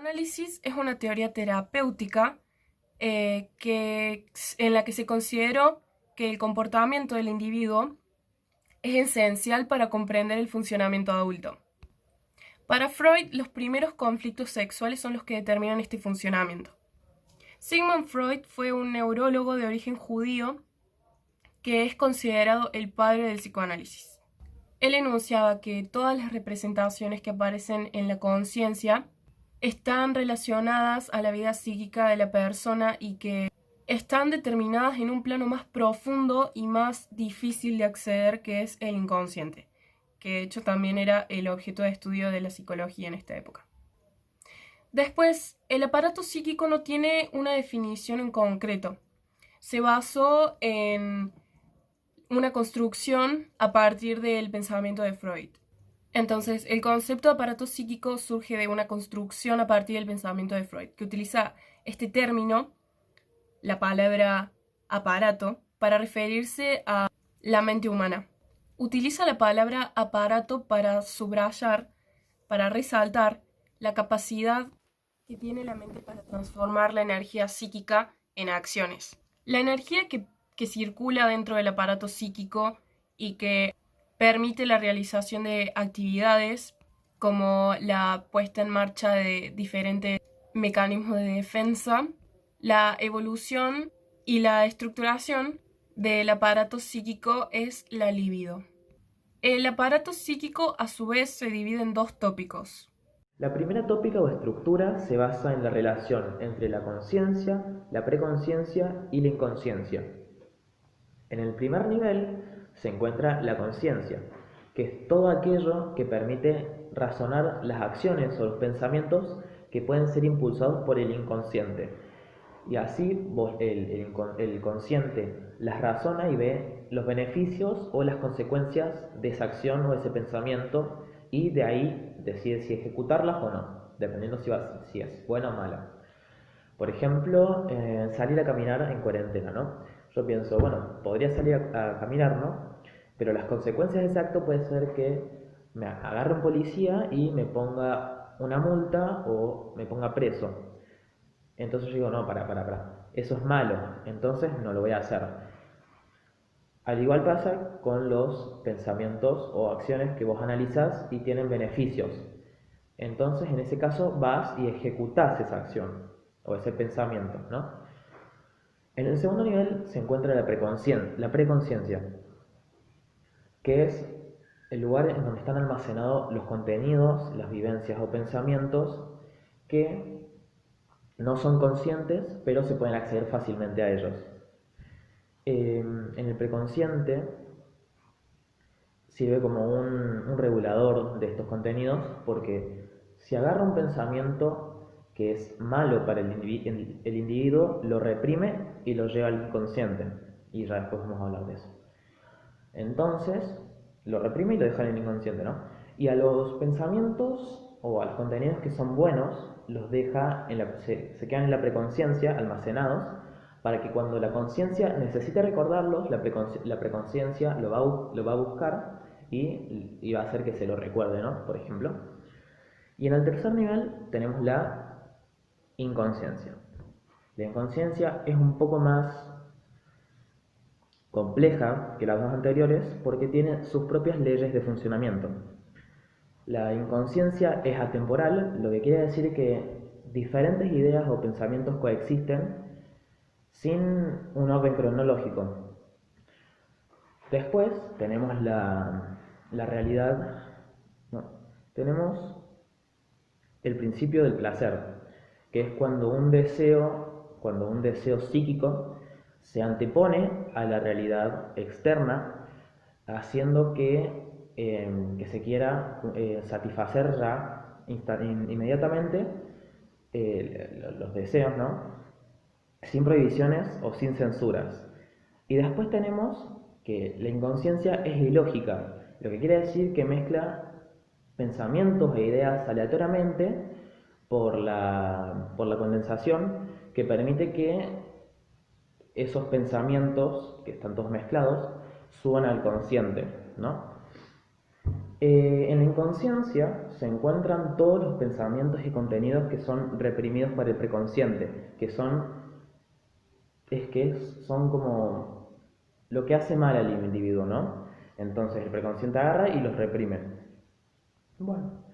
Análisis es una teoría terapéutica en la que se consideró que el comportamiento del individuo es esencial para comprender el funcionamiento adulto. Para Freud, los primeros conflictos sexuales son los que determinan este funcionamiento. Sigmund Freud fue un neurólogo de origen judío que es considerado el padre del psicoanálisis. Él enunciaba que todas las representaciones que aparecen en la conciencia están relacionadas a la vida psíquica de la persona y que están determinadas en un plano más profundo y más difícil de acceder, que es el inconsciente, que de hecho también era el objeto de estudio de la psicología en esta época. Después, el aparato psíquico no tiene una definición en concreto. Se basó en una construcción a partir del pensamiento de Freud. Entonces, el concepto de aparato psíquico surge de una construcción a partir del pensamiento de Freud, que utiliza este término, la palabra aparato, para referirse a la mente humana. Utiliza la palabra aparato para subrayar, para resaltar la capacidad que tiene la mente para transformar la energía psíquica en acciones. La energía que circula dentro del aparato psíquico y que permite la realización de actividades como la puesta en marcha de diferentes mecanismos de defensa, la evolución y la estructuración del aparato psíquico es la libido. El aparato psíquico a su vez se divide en dos tópicos. La primera tópica o estructura se basa en la relación entre la conciencia, la preconciencia y la inconsciencia. En el primer nivel se encuentra la conciencia, que es todo aquello que permite razonar las acciones o los pensamientos que pueden ser impulsados por el inconsciente. Y así el consciente las razona y ve los beneficios o las consecuencias de esa acción o ese pensamiento, y de ahí decide si ejecutarlas o no, dependiendo si es buena o mala. Por ejemplo, salir a caminar en cuarentena, ¿no? Yo pienso, bueno, podría salir a caminar, ¿no? Pero las consecuencias de ese acto puede ser que me agarre un policía y me ponga una multa o me ponga preso. Entonces yo digo, no, para. Eso es malo, entonces no lo voy a hacer. Al igual pasa con los pensamientos o acciones que vos analizás y tienen beneficios. Entonces, en ese caso, vas y ejecutás esa acción o ese pensamiento, ¿no? En el segundo nivel se encuentra la preconciencia, que es el lugar en donde están almacenados los contenidos, las vivencias o pensamientos que no son conscientes, pero se pueden acceder fácilmente a ellos. En el preconsciente sirve como un regulador de estos contenidos, porque si agarra un pensamiento que es malo para el individuo, lo reprime y lo lleva al inconsciente, y ya después vamos a hablar de eso. Entonces, lo reprime y lo deja en el inconsciente, ¿no? Y a los pensamientos o a los contenidos que son buenos, los deja se quedan en la preconciencia almacenados, para que cuando la conciencia necesite recordarlos, la preconciencia lo va a buscar y va a hacer que se lo recuerde, ¿no? Por ejemplo. Y en el tercer nivel tenemos la inconsciencia. La inconsciencia es un poco más compleja que las dos anteriores porque tiene sus propias leyes de funcionamiento. La inconsciencia es atemporal, lo que quiere decir que diferentes ideas o pensamientos coexisten sin un orden cronológico. Después tenemos la realidad, no, tenemos el principio del placer, que es cuando un deseo psíquico se antepone a la realidad externa, haciendo que se quiera satisfacer ya inmediatamente los deseos, ¿no? Sin prohibiciones o sin censuras. Y después tenemos que la inconsciencia es ilógica, lo que quiere decir que mezcla pensamientos e ideas aleatoriamente por la condensación, que permite que esos pensamientos, que están todos mezclados, suban al consciente, ¿no? En la inconsciencia se encuentran todos los pensamientos y contenidos que son reprimidos por el preconsciente, son como lo que hace mal al individuo, ¿no? Entonces el preconsciente agarra y los reprime. Bueno,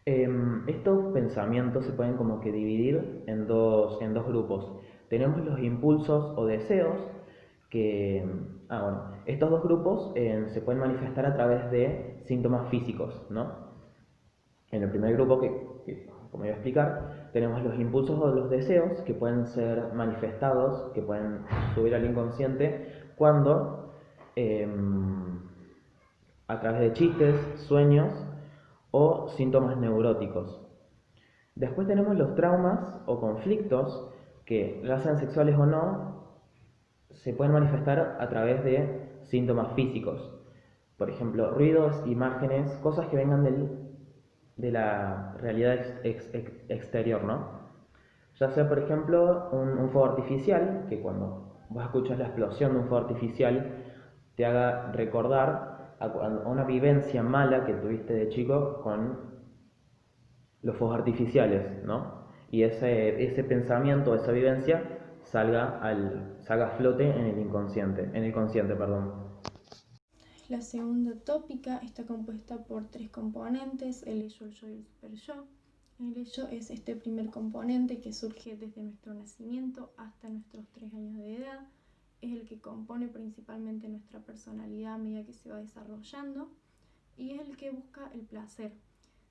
estos pensamientos se pueden como que dividir en dos grupos. Tenemos los impulsos o deseos que, estos dos grupos se pueden manifestar a través de síntomas físicos, ¿no? En el primer grupo, como voy a explicar, tenemos los impulsos o los deseos que pueden ser manifestados, que pueden subir al inconsciente cuando, a través de chistes, sueños o síntomas neuróticos. Después tenemos los traumas o conflictos que, ya sean sexuales o no, se pueden manifestar a través de síntomas físicos. Por ejemplo, ruidos, imágenes, cosas que vengan de la realidad exterior, ¿no? Ya sea, por ejemplo, un fuego artificial, que cuando vos escuchas la explosión de un fuego artificial te haga recordar a una vivencia mala que tuviste de chico con los fuegos artificiales, ¿no? Y ese pensamiento, esa vivencia salga a flote en el consciente, perdón. La segunda tópica está compuesta por tres componentes: el ello, el yo y el superyo. El ello es este primer componente que surge desde nuestro nacimiento hasta nuestros 3 años de edad. Es el que compone principalmente nuestra personalidad a medida que se va desarrollando y es el que busca el placer.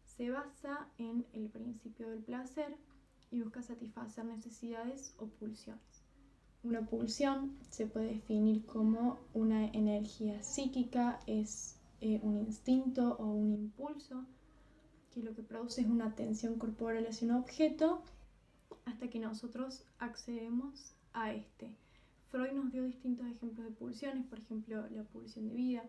Se basa en el principio del placer y busca satisfacer necesidades o pulsiones. Una pulsión se puede definir como una energía psíquica, es un instinto o un impulso que lo que produce es una tensión corporal hacia un objeto hasta que nosotros accedemos a este. Freud nos dio distintos ejemplos de pulsiones, por ejemplo la pulsión de vida,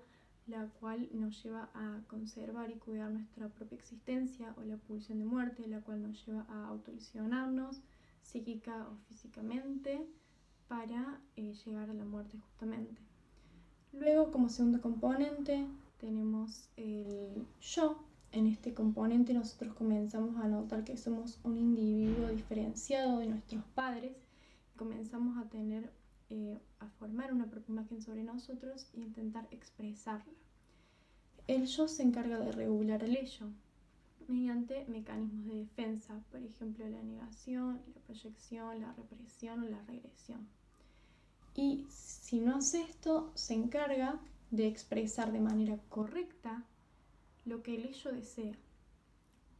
la cual nos lleva a conservar y cuidar nuestra propia existencia, o la pulsión de muerte, la cual nos lleva a autolesionarnos psíquica o físicamente para llegar a la muerte justamente. Luego, como segundo componente, tenemos el yo. En este componente nosotros comenzamos a notar que somos un individuo diferenciado de nuestros padres, comenzamos a tener a formar una propia imagen sobre nosotros e intentar expresarla. El yo se encarga de regular el ello mediante mecanismos de defensa, por ejemplo la negación, la proyección, la represión o la regresión. Y si no hace esto, se encarga de expresar de manera correcta lo que el ello desea.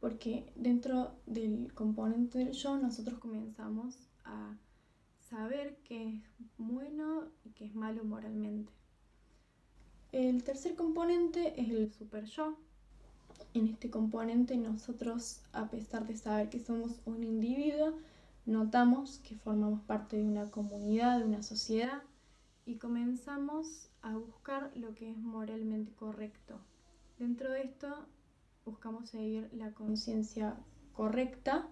Porque dentro del componente del yo nosotros comenzamos a saber qué es bueno y qué es malo moralmente. El tercer componente es el superyo. En este componente nosotros, a pesar de saber que somos un individuo, notamos que formamos parte de una comunidad, de una sociedad, y comenzamos a buscar lo que es moralmente correcto. Dentro de esto buscamos seguir la conciencia correcta,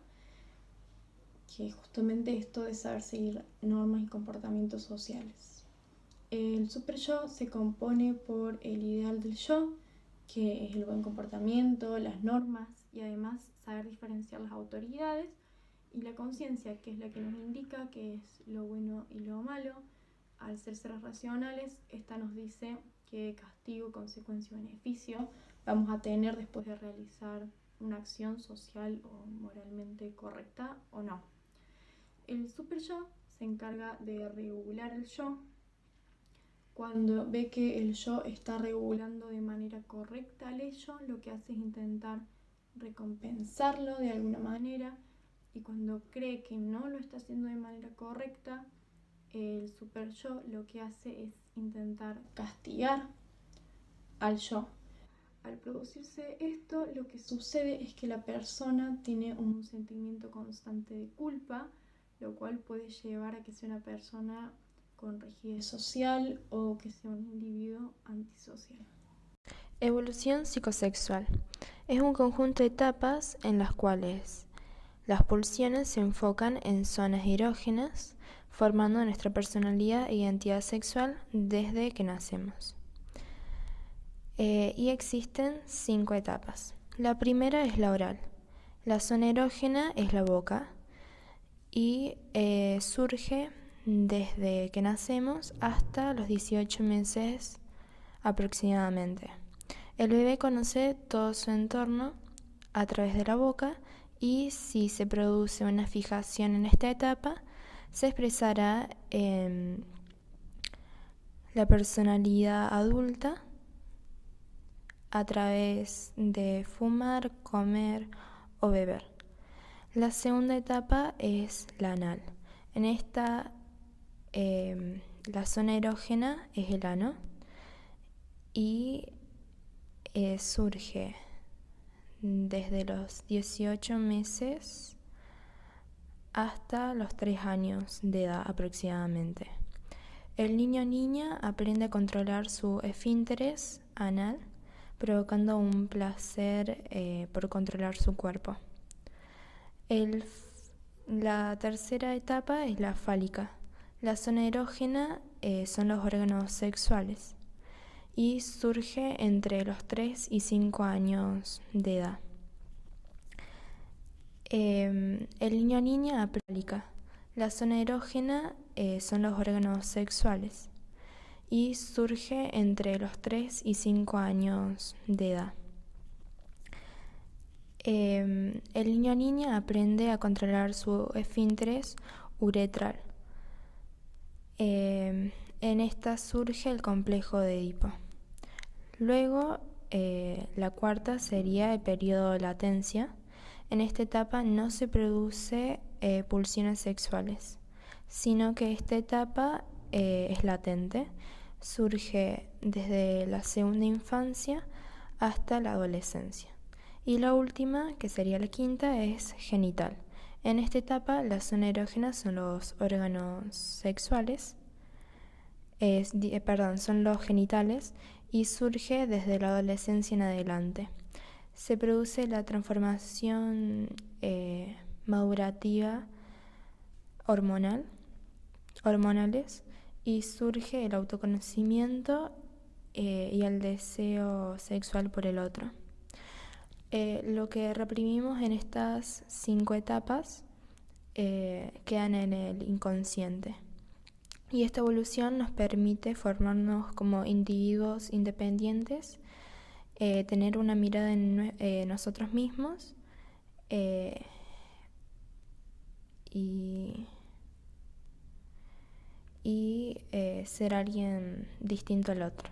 que es justamente esto de saber seguir normas y comportamientos sociales. El superyo se compone por el ideal del yo, que es el buen comportamiento, las normas y además saber diferenciar las autoridades, y la conciencia, que es la que nos indica qué es lo bueno y lo malo. Al ser seres racionales, esta nos dice qué castigo, consecuencia o beneficio vamos a tener después de realizar una acción social o moralmente correcta o no. El superyo se encarga de regular el yo. Cuando ve que el yo está regulando de manera correcta el ello, lo que hace es intentar recompensarlo de alguna manera, y cuando cree que no lo está haciendo de manera correcta, el superyo lo que hace es intentar castigar al yo. Al producirse esto, lo que sucede es que la persona tiene un sentimiento constante de culpa, lo cual puede llevar a que sea una persona con rigidez social o que sea un individuo antisocial. Evolución psicosexual. Es un conjunto de etapas en las cuales las pulsiones se enfocan en zonas erógenas, formando nuestra personalidad e identidad sexual desde que nacemos. Y existen 5 etapas. La primera es la oral. La zona erógena es la boca y surge desde que nacemos hasta los 18 meses aproximadamente. El bebé conoce todo su entorno a través de la boca y si se produce una fijación en esta etapa, se expresará en la personalidad adulta a través de fumar, comer o beber. La segunda etapa es la anal. En esta, la zona erógena es el ano y surge desde los 18 meses hasta los 3 años de edad aproximadamente. El niño o niña aprende a controlar su esfínteres anal, provocando un placer por controlar su cuerpo. La tercera etapa es la fálica. La zona erógena son los órganos sexuales y surge entre los 3 y 5 años de edad. El niño o niña aprende. La zona erógena son los órganos sexuales y surge entre los 3 y 5 años de edad. El niño o niña aprende a controlar su esfínteres uretral. En esta surge el complejo de Edipo. Luego, la cuarta sería el periodo de latencia. En esta etapa no se produce pulsiones sexuales, sino que esta etapa es latente. Surge desde la segunda infancia hasta la adolescencia. Y la última, que sería la quinta, es genital. En esta etapa, la zona erógena son los órganos sexuales, son los genitales y surge desde la adolescencia en adelante. Se produce la transformación madurativa hormonales y surge el autoconocimiento y el deseo sexual por el otro. Lo que reprimimos en estas 5 etapas quedan en el inconsciente. Y esta evolución nos permite formarnos como individuos independientes, tener una mirada en nosotros mismos y ser alguien distinto al otro.